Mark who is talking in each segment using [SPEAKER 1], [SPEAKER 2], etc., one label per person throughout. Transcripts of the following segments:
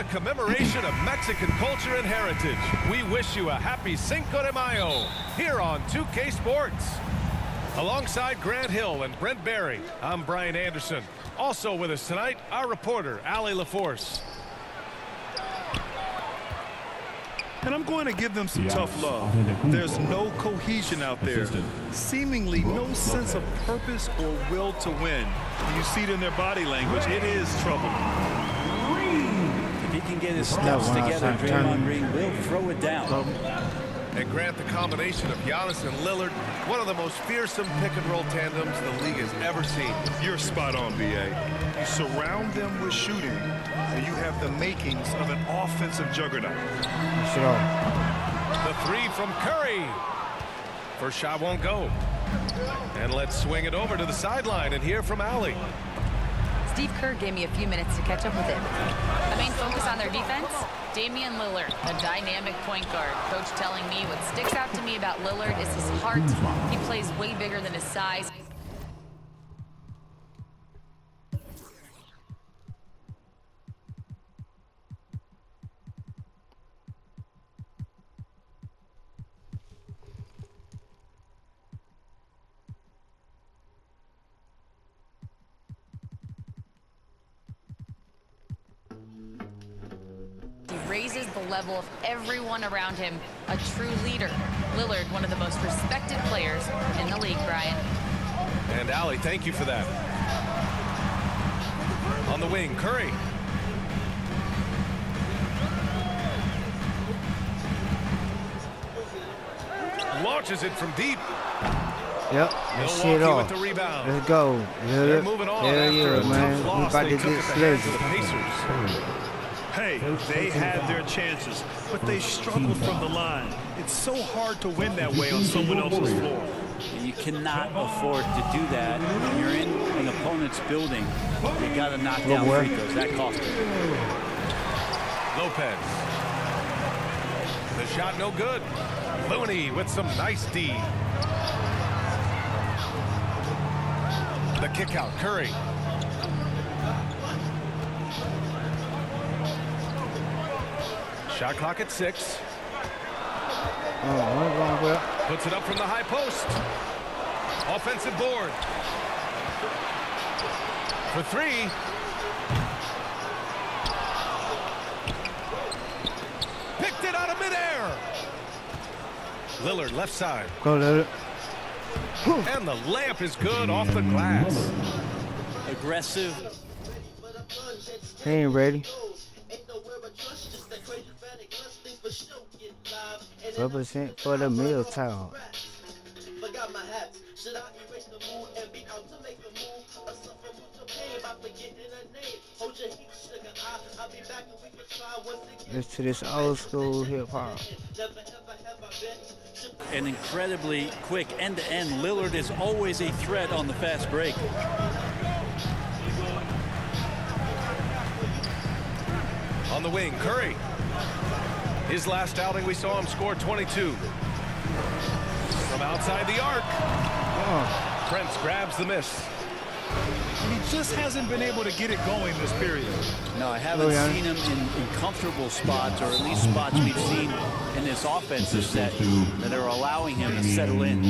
[SPEAKER 1] a commemoration of Mexican culture and heritage. We wish you a happy Cinco de Mayo here on 2K Sports. Alongside Grant Hill and Brent Barry, I'm Brian Anderson. Also with us tonight, our reporter, Allie LaForce.
[SPEAKER 2] And I'm going to give them some tough love. There's no cohesion out there. Seemingly no sense of purpose or will to win. You see it in their body language. It is trouble.
[SPEAKER 3] If he can get his steps together, Draymond Green will throw it down.
[SPEAKER 1] And Grant, the combination of Giannis and Lillard, one of the most fearsome pick-and-roll tandems the league has ever seen.
[SPEAKER 2] You're spot on, B.A. You surround them with shooting, and you have the makings of an offensive juggernaut.
[SPEAKER 1] The three from Curry. First shot won't go. And let's swing it over to the sideline and hear from Allie.
[SPEAKER 4] Steve Kerr gave me a few minutes to catch up with him. The main focus on their defense, Damian Lillard, a dynamic point guard. Coach telling me what sticks out to me about Lillard is his heart. He plays way bigger than his size. He raises the level of everyone around him, a true leader. Lillard, one of the most respected players in the league, Brian.
[SPEAKER 1] And Allie, thank you for that. On the wing, Curry. Launches it from deep.
[SPEAKER 5] Yep, that's shit
[SPEAKER 1] Milwaukee
[SPEAKER 5] off.
[SPEAKER 1] with the rebound.
[SPEAKER 5] Let's go.
[SPEAKER 1] They're moving on
[SPEAKER 5] Hell
[SPEAKER 1] after
[SPEAKER 5] yeah,
[SPEAKER 1] a tough
[SPEAKER 5] man. We
[SPEAKER 1] loss.
[SPEAKER 5] about
[SPEAKER 1] They
[SPEAKER 5] to
[SPEAKER 1] took
[SPEAKER 5] get
[SPEAKER 1] at the hands of the
[SPEAKER 5] sledged.
[SPEAKER 1] Pacers.
[SPEAKER 2] Hey, they had their chances, but they struggled from the line. It's so hard to win that way on someone else's floor.
[SPEAKER 3] And you cannot afford to do that when you're in an opponent's building. You got to knock down free throws. That cost him.
[SPEAKER 1] Lopez. The shot no good. Looney with some nice D. The kick out, Curry. Shot clock at 6. Puts it up from the high post. Offensive board. For 3. Picked it out of midair. Lillard left side.
[SPEAKER 5] Go, Lillard.
[SPEAKER 1] And the layup is good off the glass.
[SPEAKER 3] Aggressive.
[SPEAKER 5] He ain't ready. Represent for the Milltown. Listen to this old school hip hop.
[SPEAKER 3] An incredibly quick end-to-end. Lillard is always a threat on the fast break.
[SPEAKER 1] On the wing, Curry. His last outing, we saw him score 22. From outside the arc. Prince grabs the miss.
[SPEAKER 2] He just hasn't been able to get it going this period.
[SPEAKER 3] No, I haven't seen him in comfortable spots, or at least spots we've seen in this offensive set that are allowing him to settle in.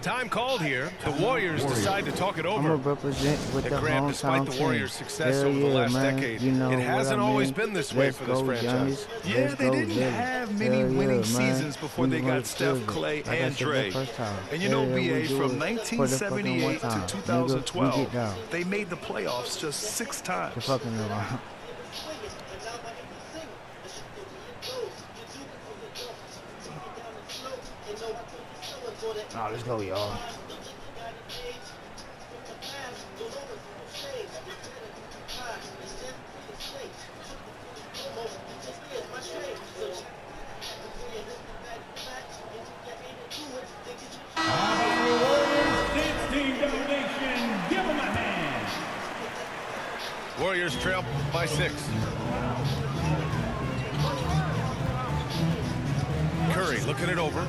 [SPEAKER 1] Time called here. The Warriors decide to talk it over.
[SPEAKER 5] I'm gonna represent with the
[SPEAKER 1] Grant, despite the Warriors' success over the last decade,
[SPEAKER 5] you know
[SPEAKER 1] it hasn't always
[SPEAKER 5] I mean?
[SPEAKER 1] been this way
[SPEAKER 5] Let's
[SPEAKER 1] for this
[SPEAKER 5] go,
[SPEAKER 1] franchise.
[SPEAKER 5] Giannis.
[SPEAKER 2] Yeah,
[SPEAKER 5] Let's
[SPEAKER 2] they
[SPEAKER 5] go,
[SPEAKER 2] didn't
[SPEAKER 5] Lillard.
[SPEAKER 2] have many
[SPEAKER 5] Hell
[SPEAKER 2] winning
[SPEAKER 5] yeah,
[SPEAKER 2] seasons before they got Steph, Clay,
[SPEAKER 5] like I
[SPEAKER 2] and
[SPEAKER 5] said
[SPEAKER 2] Dre.
[SPEAKER 5] the first time.
[SPEAKER 2] And you know,
[SPEAKER 5] Hell yeah,
[SPEAKER 2] BA,
[SPEAKER 5] we do
[SPEAKER 2] from
[SPEAKER 5] it for the fucking one
[SPEAKER 2] 1978
[SPEAKER 5] time.
[SPEAKER 2] to
[SPEAKER 5] Nigga,
[SPEAKER 2] 2012,
[SPEAKER 5] we get down.
[SPEAKER 2] they made the playoffs just 6 times.
[SPEAKER 5] The fucking around. Oh, let's go, y'all.
[SPEAKER 1] Warriors trail by 6. Curry looking it over.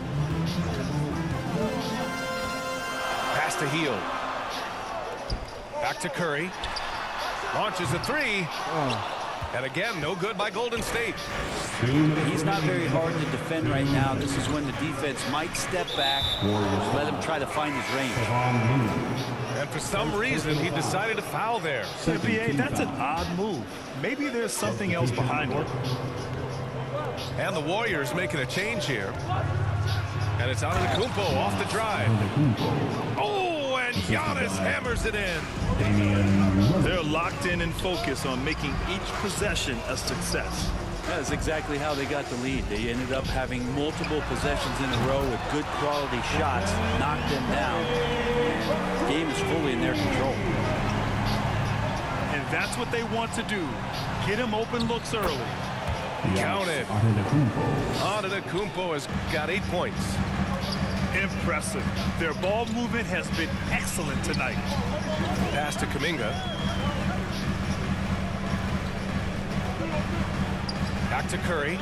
[SPEAKER 1] Pass to Hield. Back to Curry. Launches a 3. And again, no good by Golden State.
[SPEAKER 3] He's not very hard to defend right now. This is when the defense might step back. Just let him try to find his range.
[SPEAKER 1] And for some reason, he decided to foul there.
[SPEAKER 2] BA, that's an odd move. Maybe there's something else behind it.
[SPEAKER 1] And the Warriors making a change here. And it's Antetokounmpo off the drive. Oh, and Giannis hammers it in.
[SPEAKER 2] They're locked in and focused on making each possession a success.
[SPEAKER 3] That's exactly how they got the lead. They ended up having multiple possessions in a row with good quality shots, knocked them down, and the game is fully in their control.
[SPEAKER 2] And that's what they want to do. Get him open looks early.
[SPEAKER 1] Counted. Antetokounmpo has got 8 points.
[SPEAKER 2] Impressive. Their ball movement has been excellent tonight.
[SPEAKER 1] Pass to Kuminga. Back to Curry.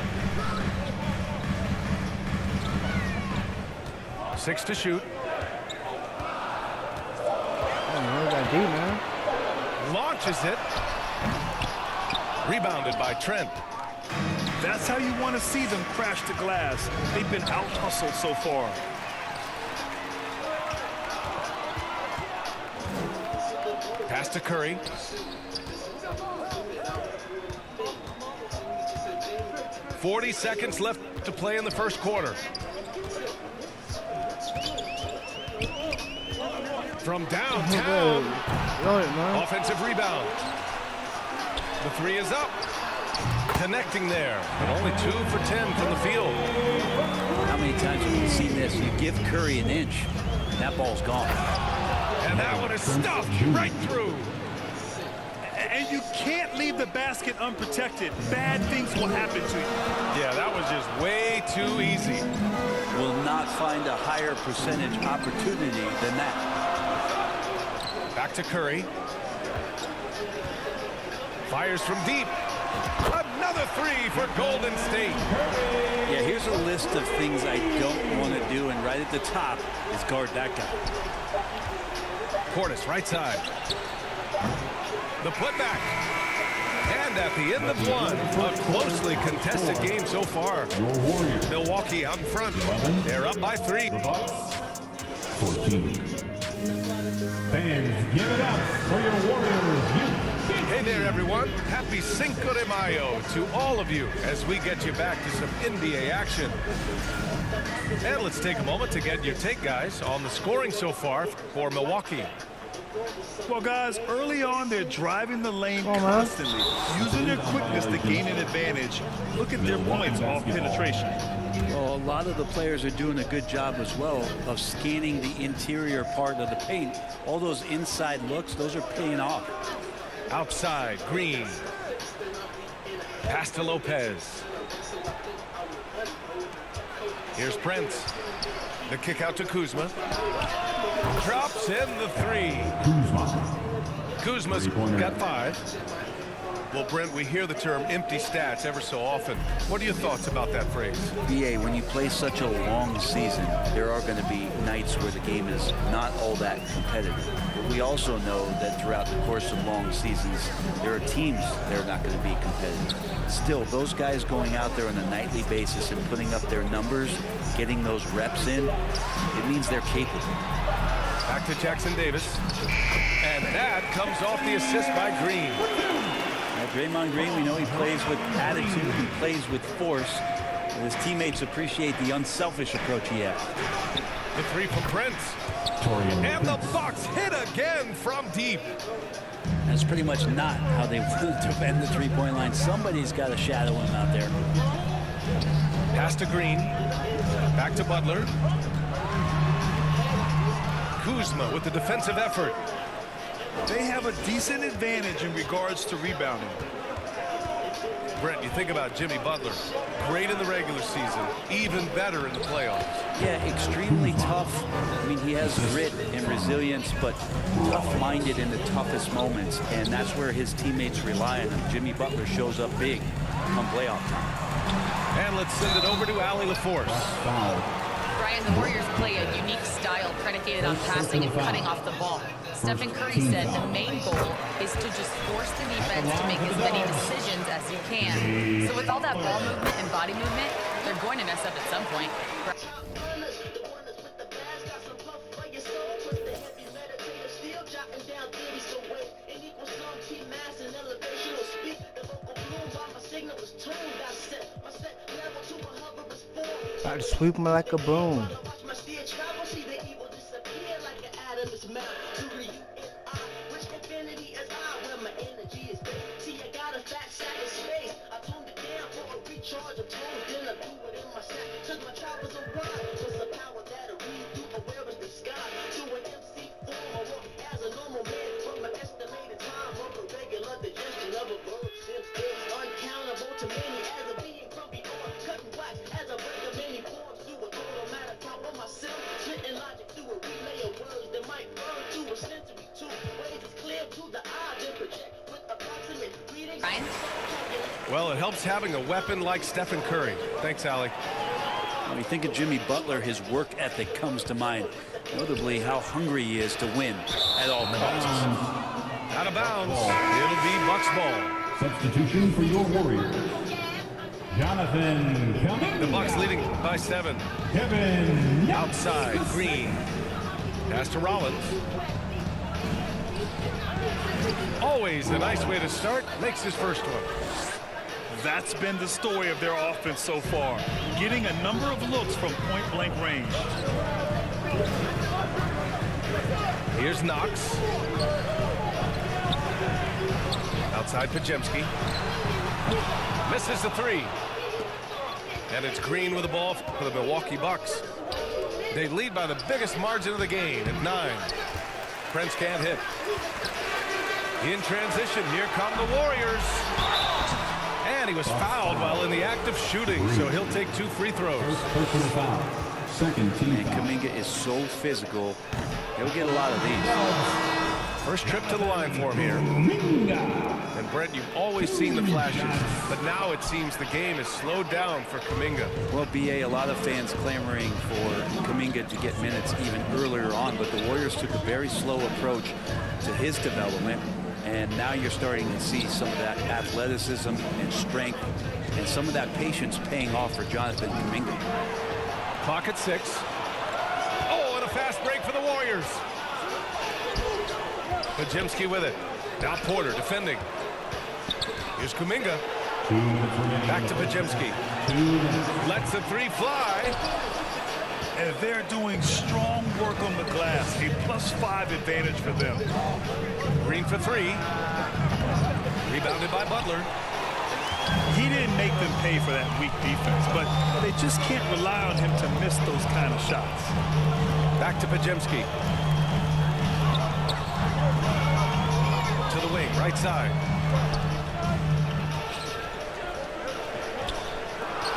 [SPEAKER 1] 6 to shoot.
[SPEAKER 5] That D, man.
[SPEAKER 1] Launches it. Rebounded by Trent.
[SPEAKER 2] That's how you want to see them crash the glass. They've been out-hustled so far.
[SPEAKER 1] Pass to Curry. .40 seconds left to play in the first quarter. From downtown. Offensive rebound. The 3 is up. Connecting there. But only 2 for 10 from the field.
[SPEAKER 3] How many times have we seen this? You give Curry an inch, and that ball's gone.
[SPEAKER 1] And that one is stuffed right through.
[SPEAKER 2] And you can't leave the basket unprotected. Bad things will happen to you.
[SPEAKER 1] Yeah, that was just way too easy.
[SPEAKER 3] Will not find a higher percentage opportunity than that.
[SPEAKER 1] Back to Curry. Fires from deep. Another 3 for Golden State.
[SPEAKER 3] Yeah, here's a list of things I don't want to do, and right at the top is guard that guy.
[SPEAKER 1] Portis, right side. The putback. And at the end of one, a closely contested game so far. Milwaukee out in front. They're up by 3.
[SPEAKER 6] 14. Fans, give it up for your Warriors.
[SPEAKER 1] Hey there, everyone. Happy Cinco de Mayo to all of you as we get you back to some NBA action. And let's take a moment to get your take, guys, on the scoring so far for Milwaukee.
[SPEAKER 2] Well, guys, early on, they're driving the lane constantly, using their quickness to gain an advantage. Look at their points off penetration.
[SPEAKER 3] Well, a lot of the players are doing a good job as well of scanning the interior part of the paint. All those inside looks, those are paying off.
[SPEAKER 1] Outside, Green. Pass to Lopez. Here's Prince. The kick out to Kuzma. Drops in the 3. Kuzma's got 5. Well, Brent, we hear the term empty stats ever so often. What are your thoughts about that phrase?
[SPEAKER 3] BA, when you play such a long season, there are going to be nights where the game is not all that competitive. But we also know that throughout the course of long seasons, there are teams that are not going to be competitive. Still, those guys going out there on a nightly basis and putting up their numbers, getting those reps in, it means they're capable.
[SPEAKER 1] Back to Jackson Davis. And that comes off the assist by Green.
[SPEAKER 3] Now, Draymond Green, we know he plays with attitude, he plays with force. And his teammates appreciate the unselfish approach he has.
[SPEAKER 1] The 3 from Prince. And the Bucks hit again from deep.
[SPEAKER 3] That's pretty much not how they defend the three-point line. Somebody's got to shadow him out there.
[SPEAKER 1] Pass to Green. Back to Butler. Kuzma with the defensive effort.
[SPEAKER 2] They have a decent advantage in regards to rebounding.
[SPEAKER 1] Brent, you think about Jimmy Butler. Great in the regular season. Even better in the playoffs.
[SPEAKER 3] Yeah, extremely tough. I mean, he has grit and resilience, but tough-minded in the toughest moments, and that's where his teammates rely on him. Jimmy Butler shows up big come playoff time.
[SPEAKER 1] And let's send it over to Allie LaForce.
[SPEAKER 4] Brian, the Warriors play a unique style style predicated on passing and cutting off the ball. Stephen Curry said the main goal is to just force the defense to make as many decisions as you can. So with all that ball movement and body movement, they're going to mess up at some point.
[SPEAKER 5] I sweep me like a broom.
[SPEAKER 1] Well, it helps having a weapon like Stephen Curry. Thanks, Allie.
[SPEAKER 3] When you think of Jimmy Butler, his work ethic comes to mind. Notably, how hungry he is to win at all costs.
[SPEAKER 1] Out of bounds. It'll be Bucks ball.
[SPEAKER 6] Substitution for your Warriors. Jonathan Kuminga.
[SPEAKER 1] The Bucks leading by 7.
[SPEAKER 6] Kevin
[SPEAKER 1] Outside, Green. Pass to Rollins. Always a nice way to start. Makes his first one.
[SPEAKER 2] That's been the story of their offense so far, getting a number of looks from point-blank range.
[SPEAKER 1] Here's Knox. Outside Podziemski. Misses the 3. And it's Green with the ball for the Milwaukee Bucks. They lead by the biggest margin of the game at 9. Prince can't hit. In transition, here come the Warriors. And he was fouled while in the act of shooting, so he'll take 2 free throws.
[SPEAKER 6] Personal foul. Second team
[SPEAKER 3] And
[SPEAKER 6] foul.
[SPEAKER 3] Kuminga is so physical. He'll get a lot of these.
[SPEAKER 1] First trip to the line for him here. And Brent, you've always seen the flashes, but now it seems the game is slowed down for Kuminga.
[SPEAKER 3] Well, BA, a lot of fans clamoring for Kuminga to get minutes even earlier on, but the Warriors took a very slow approach to his development. And now you're starting to see some of that athleticism and strength and some of that patience paying off for Jonathan Kuminga.
[SPEAKER 1] Clock at 6. Oh, and a fast break for the Warriors. Podziemski with it. Now Porter defending. Here's Kuminga.
[SPEAKER 6] 2 minutes remaining.
[SPEAKER 1] Back to Podziemski.
[SPEAKER 6] 2 minutes.
[SPEAKER 1] Lets the 3 fly.
[SPEAKER 2] And they're doing strong work on the glass, a +5 advantage for them.
[SPEAKER 1] Green for 3. Rebounded by Butler.
[SPEAKER 2] He didn't make them pay for that weak defense, but they just can't rely on him to miss those kind of shots.
[SPEAKER 1] Back to Podziemski. To the wing, right side.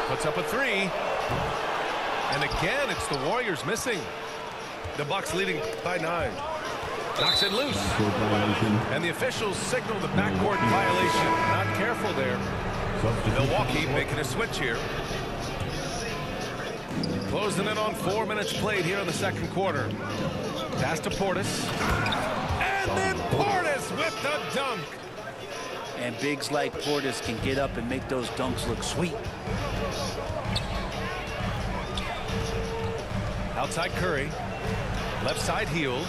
[SPEAKER 1] Puts up a 3. And again, it's the Warriors missing. The Bucks leading by 9. Knocks it loose.
[SPEAKER 6] Backcourt violation.
[SPEAKER 1] And the officials signal the backcourt violation. Not careful there. Milwaukee making a switch here. Closing in on 4 minutes played here in the second quarter. Pass to Portis. And then Portis with the dunk.
[SPEAKER 3] And bigs like Portis can get up and make those dunks look sweet.
[SPEAKER 1] Outside Curry. Left side Hield.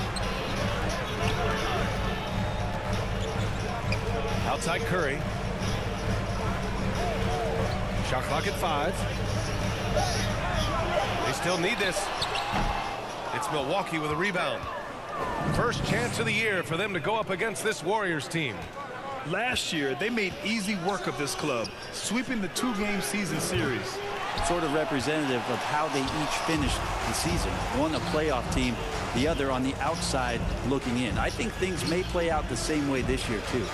[SPEAKER 1] Outside Curry. Shot clock at 5. They still need this. It's Milwaukee with a rebound. First chance of the year for them to go up against this Warriors team.
[SPEAKER 2] Last year, they made easy work of this club, sweeping the 2-game season series.
[SPEAKER 3] Sort of representative of how they each finished the season. One a playoff team, the other on the outside looking in. I think things may play out the same way this year too.